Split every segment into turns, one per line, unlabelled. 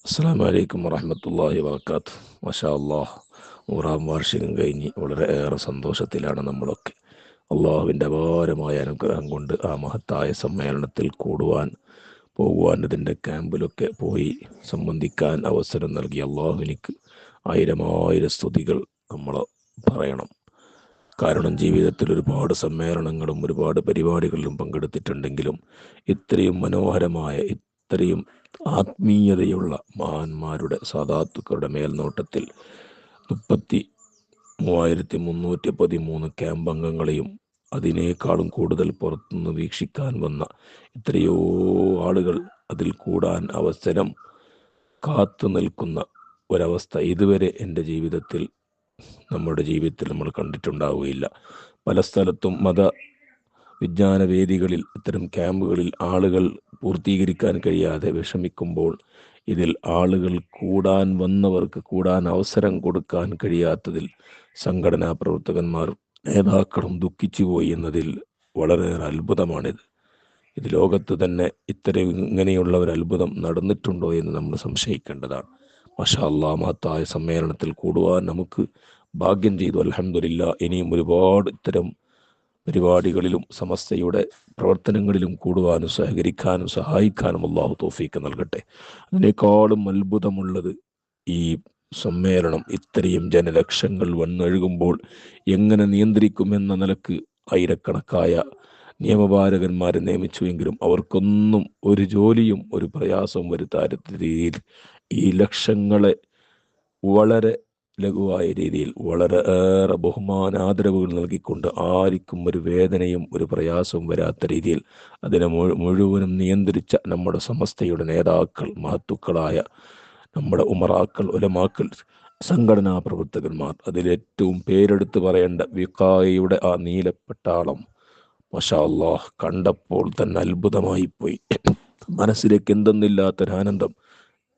അസ്സലാമു അലൈക്കും വറഹ്മത്തുള്ളാഹി വബറകാത്ത്. മാഷാ അല്ലാഹ്, 100-ാം വാർഷികം കഴിഞ്ഞ് വളരെ ഏറെ സന്തോഷത്തിലാണ് നമ്മളൊക്കെ. അള്ളാഹുവിൻ്റെ അപാരമായ അനുഗ്രഹം കൊണ്ട് ആ മഹത്തായ സമ്മേളനത്തിൽ പോകുവാൻ ഇതിൻ്റെ ക്യാമ്പിലൊക്കെ പോയി സംബന്ധിക്കാൻ അവസരം നൽകി അള്ളാഹുവിനിക്ക് ആയിരം സ്തുതികൾ നമ്മൾ പറയണം. കാരണം ജീവിതത്തിൽ ഒരുപാട് സമ്മേളനങ്ങളും ഒരുപാട് പരിപാടികളിലും പങ്കെടുത്തിട്ടുണ്ടെങ്കിലും ഇത്രയും മനോഹരമായ, ഇത്രയും ആത്മീയതയുള്ള മഹാന്മാരുടെ സാദാത്തുക്കളുടെ മേൽനോട്ടത്തിൽ 3313 ക്യാമ്പ് അംഗങ്ങളെയും അതിനേക്കാളും കൂടുതൽ പുറത്തുനിന്ന് വീക്ഷിക്കാൻ വന്ന എത്രയോ ആളുകൾ അതിൽ കൂടാൻ അവസരം കാത്തു നിൽക്കുന്ന ഒരവസ്ഥ ഇതുവരെ എൻ്റെ ജീവിതത്തിൽ നമ്മൾ കണ്ടിട്ടുണ്ടാവുകയില്ല. പല സ്ഥലത്തും വിജ്ഞാന വേദികളിൽ ഇത്തരം ക്യാമ്പുകളിൽ ആളുകൾ പൂർത്തീകരിക്കാൻ കഴിയാതെ വിഷമിക്കുമ്പോൾ ഇതിൽ ആളുകൾ കൂടാൻ വന്നവർക്ക് കൂടാൻ അവസരം കൊടുക്കാൻ കഴിയാത്തതിൽ സംഘടനാ പ്രവർത്തകന്മാർ നേതാക്കളും ദുഃഖിച്ചുപോയി എന്നതിൽ വളരെയേറെ അത്ഭുതമാണിത്. ഇത് ലോകത്ത് തന്നെ ഇങ്ങനെയുള്ള ഒരു അത്ഭുതം നടന്നിട്ടുണ്ടോ എന്ന് നമ്മൾ സംശയിക്കേണ്ടതാണ്. മാഷാ അല്ലാഹ്, മഹത്തായ സമ്മേളനത്തിൽ കൂടുവാൻ നമുക്ക് ഭാഗ്യം ചെയ്തു. അൽഹംദുലില്ലാ. ഇനിയും ഒരുപാട് ഇത്തരം പരിപാടികളിലും സമസ്തയുടെ പ്രവർത്തനങ്ങളിലും കൂടുവാനും സഹകരിക്കാനും സഹായിക്കാനും അള്ളാഹു തൗഫീക്ക് നൽകട്ടെ. അതിനേക്കാളും അത്ഭുതമുള്ളത് ഈ സമ്മേളനം ഇത്രയും ജനലക്ഷങ്ങൾ വന്നൊഴുകുമ്പോൾ എങ്ങനെ നിയന്ത്രിക്കുമെന്ന നിലക്ക് ആയിരക്കണക്കായ നിയമപാലകന്മാരെ നിയമിച്ചുവെങ്കിലും അവർക്കൊന്നും ഒരു ജോലിയും ഒരു പ്രയാസവും വരുത്താത്ത രീതിയിൽ ഈ ലക്ഷങ്ങളെ വളരെ ലഘുവായ രീതിയിൽ വളരെ ഏറെ ബഹുമാനാദരവുകൾ നൽകിക്കൊണ്ട് ആർക്കും ഒരു വേദനയും ഒരു പ്രയാസവും വരാത്ത രീതിയിൽ അതിനെ മുഴുവനും നിയന്ത്രിച്ച നമ്മുടെ സമസ്തയുടെ നേതാക്കൾ, മഹത്തുക്കളായ നമ്മുടെ ഉമറാക്കൾ, ഉലമാക്കൾ, സംഘടനാ പ്രവർത്തകന്മാർ, അതിലേറ്റവും പേരെടുത്ത് പറയേണ്ട വിഖായയുടെ ആ നീലപ്പട്ടാളം, മാഷാ അല്ലാഹ്, കണ്ടപ്പോൾ തന്നെ അത്ഭുതമായിപ്പോയി. മനസ്സിലേക്ക് എന്തെന്നില്ലാത്തൊരാനന്ദം.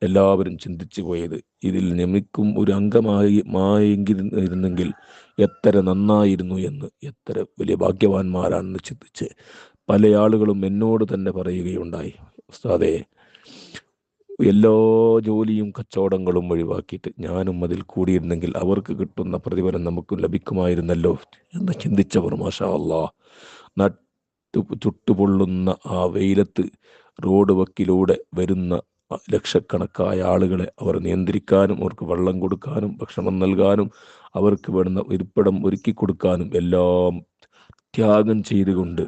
എല്ലാവരും ചിന്തിച്ചു പോയത് ഇതിൽ നമുക്കും ഒരു അംഗമായിരുന്നെങ്കിൽ എത്ര നന്നായിരുന്നു എന്ന്, എത്ര വലിയ ഭാഗ്യവാന്മാരാണെന്ന് ചിന്തിച്ച് പല ആളുകളും എന്നോട് തന്നെ പറയുകയുണ്ടായി, ഉസ്താദേ, എല്ലാ ജോലിയും കച്ചവടങ്ങളും ഒഴിവാക്കിയിട്ട് ഞാനും അതിൽ കൂടിയിരുന്നെങ്കിൽ അവർക്ക് കിട്ടുന്ന പ്രതിഫലം നമുക്കും ലഭിക്കുമായിരുന്നല്ലോ എന്ന് ചിന്തിച്ചവർ മാഷാ അല്ലാഹ് ചുട്ടുപൊള്ളുന്ന ആ വെയിലത്ത് റോഡ് വക്കിലൂടെ വരുന്ന ലക്ഷക്കണക്കായ ആളുകളെ അവർ നിയന്ത്രിക്കാനും അവർക്ക് വെള്ളം കൊടുക്കാനും ഭക്ഷണം നൽകാനും അവർക്ക് വേണ്ടുന്ന ഇരിപ്പിടം ഒരുക്കി കൊടുക്കാനും എല്ലാം ത്യാഗം ചെയ്തുകൊണ്ട്,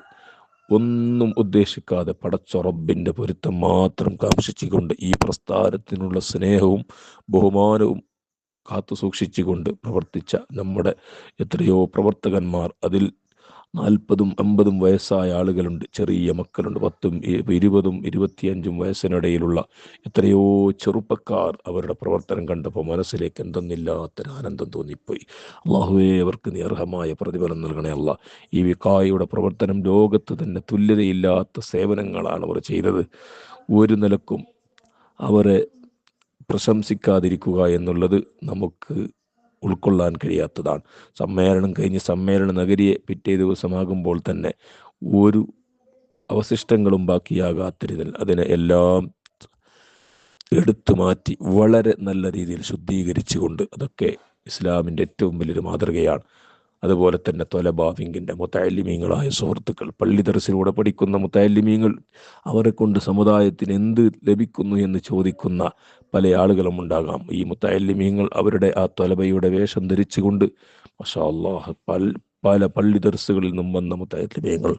ഒന്നും ഉദ്ദേശിക്കാതെ പടച്ച റബ്ബിൻ്റെ പൊരുത്തം മാത്രം കാംക്ഷിച്ചുകൊണ്ട് ഈ പ്രസ്ഥാനത്തിനുള്ള സ്നേഹവും ബഹുമാനവും കാത്തു സൂക്ഷിച്ചുകൊണ്ട് പ്രവർത്തിച്ച നമ്മുടെ എത്രയോ പ്രവർത്തകന്മാർ, അതിൽ 40-50 വയസ്സായ ആളുകളുണ്ട്, ചെറിയ മക്കളുണ്ട്, 10, 20, 25 വയസ്സിനിടയിലുള്ള എത്രയോ ചെറുപ്പക്കാർ. അവരുടെ പ്രവർത്തനം കണ്ടപ്പോൾ മനസ്സിലേക്ക് എന്തെന്നില്ലാത്തൊരു ആനന്ദം തോന്നിപ്പോയി. അള്ളാഹുവേ, അവർക്ക് നീ അർഹമായ പ്രതിഫലം നൽകണേ അല്ലാ. ഈ വിഖായയുടെ പ്രവർത്തനം ലോകത്ത് തന്നെ തുല്യതയില്ലാത്ത സേവനങ്ങളാണ് അവർ ചെയ്തത്. ഒരു നിലക്കും അവരെ പ്രശംസിക്കാതിരിക്കുക എന്നുള്ളത് നമുക്ക് ഉൾക്കൊള്ളാൻ കഴിയാത്തതാണ്. സമ്മേളനം കഴിഞ്ഞ് സമ്മേളന നഗരിയെ പിറ്റേ ദിവസമാകുമ്പോൾ തന്നെ ഒരു അവശിഷ്ടങ്ങളും ബാക്കിയാകാത്ത രീതിയിൽ അതിനെ എല്ലാം എടുത്തു മാറ്റി വളരെ നല്ല രീതിയിൽ ശുദ്ധീകരിച്ചുകൊണ്ട്, അതൊക്കെ ഇസ്ലാമിൻ്റെ ഏറ്റവും വലിയൊരു മാതൃകയാണ്. അതുപോലെ തന്നെ തൊലബാവിങ്കിൻ്റെ മുത്തഅല്ലിമീങ്ങളായ സുഹൃത്തുക്കൾ, പള്ളി ദർസിലൂടെ പഠിക്കുന്ന മുത്തഅല്ലിമീങ്ങൾ, അവരെ കൊണ്ട് സമുദായത്തിന് എന്ത് ലഭിക്കുന്നു എന്ന് ചോദിക്കുന്ന പല ആളുകളും ഉണ്ടാകാം. ഈ മുത്തഅല്ലിമീങ്ങൾ അവരുടെ ആ തൊലബയുടെ വേഷം ധരിച്ചുകൊണ്ട് മാഷാ അല്ലാഹ് പല പള്ളി ദർസുകളിൽ നിന്നും വന്ന മുത്തഅല്ലിമീങ്ങൾ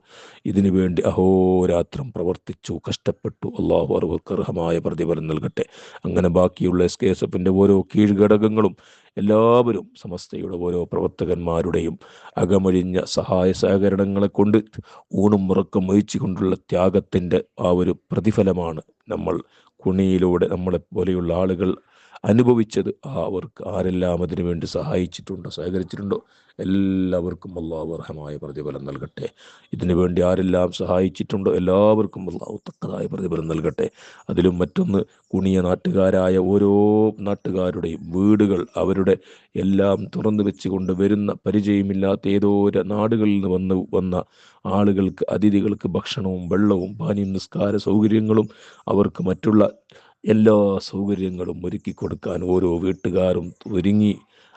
ഇതിനു വേണ്ടി അഹോരാത്രം പ്രവർത്തിച്ചു, കഷ്ടപ്പെട്ടു. അള്ളാഹു അവർക്ക് അർഹമായ പ്രതിഫലം നൽകട്ടെ. അങ്ങനെ ബാക്കിയുള്ള SKSFൻ്റെ ഓരോ കീഴ്ഘടകങ്ങളും എല്ലാവരും സമസ്തയുടെ ഓരോ പ്രവർത്തകന്മാരുടെയും അകമഴിഞ്ഞ സഹായ സഹകരണങ്ങളെ കൊണ്ട് ഊണും ഉറക്കം വഹിച്ചു കൊണ്ടുള്ള ത്യാഗത്തിൻ്റെ ആ ഒരു പ്രതിഫലമാണ് നമ്മൾ കുണിയിലൂടെ നമ്മളെ പോലെയുള്ള ആളുകൾ അനുഭവിച്ചത്. അവർക്ക് ആരെല്ലാം അതിനു വേണ്ടി സഹകരിച്ചിട്ടുണ്ടോ എല്ലാവർക്കും അല്ലാഹു അർഹമായ പ്രതിഫലം നൽകട്ടെ. ഇതിനു വേണ്ടി ആരെല്ലാം സഹായിച്ചിട്ടുണ്ടോ എല്ലാവർക്കും അല്ലാഹു തക്കതായ പ്രതിഫലം നൽകട്ടെ. അതിലും മറ്റൊന്ന്, കുണിയ നാട്ടുകാരായ ഓരോ നാട്ടുകാരുടെയും വീടുകൾ അവരുടെ എല്ലാം തുറന്നു വെച്ചുകൊണ്ട് വരുന്ന പരിചയമില്ലാത്ത ഏതോ നാടുകളിൽ നിന്ന് വന്ന ആളുകൾക്ക്, അതിഥികൾക്ക് ഭക്ഷണവും വെള്ളവും പാനീയം നിസ്കാര സൗകര്യങ്ങളും അവർക്ക് മറ്റുള്ള എല്ലാ സൗകര്യങ്ങളും ഒരുക്കി കൊടുക്കാൻ ഓരോ വീട്ടുകാരും ഒരുങ്ങി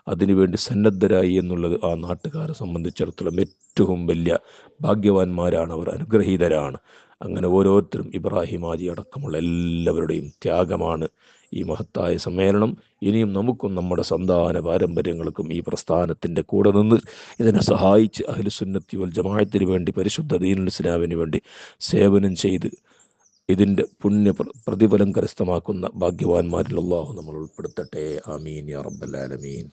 അതിനുവേണ്ടി സന്നദ്ധരായി എന്നുള്ളത് ആ നാട്ടുകാരെ സംബന്ധിച്ചിടത്തോളം ഏറ്റവും വലിയ ഭാഗ്യവാന്മാരാണ്, അവർ അനുഗ്രഹീതരാണ്. അങ്ങനെ ഓരോരുത്തരും, ഇബ്രാഹിം ഹാജി അടക്കമുള്ള എല്ലാവരുടെയും ത്യാഗമാണ് ഈ മഹത്തായ സമ്മേളനം. ഇനിയും നമുക്കും നമ്മുടെ സന്താന പാരമ്പര്യങ്ങൾക്കും ഈ പ്രസ്ഥാനത്തിൻ്റെ കൂടെ നിന്ന് ഇതിനെ സഹായിച്ച് അഹ്ലുസുന്നത്തി വൽ ജമാഅത്തിന് വേണ്ടി, പരിശുദ്ധ ദീനുൽ ഇസ്ലാമിന് വേണ്ടി സേവനം ചെയ്ത് ഇതിൻ്റെ പ്രതിഫലം കരസ്ഥമാക്കുന്ന ഭാഗ്യവാന്മാരിൽ അല്ലാഹു നമ്മൾ ഉൾപ്പെടുത്തട്ടെ. ആമീൻ യാ റബ്ബൽ ആലമീൻ.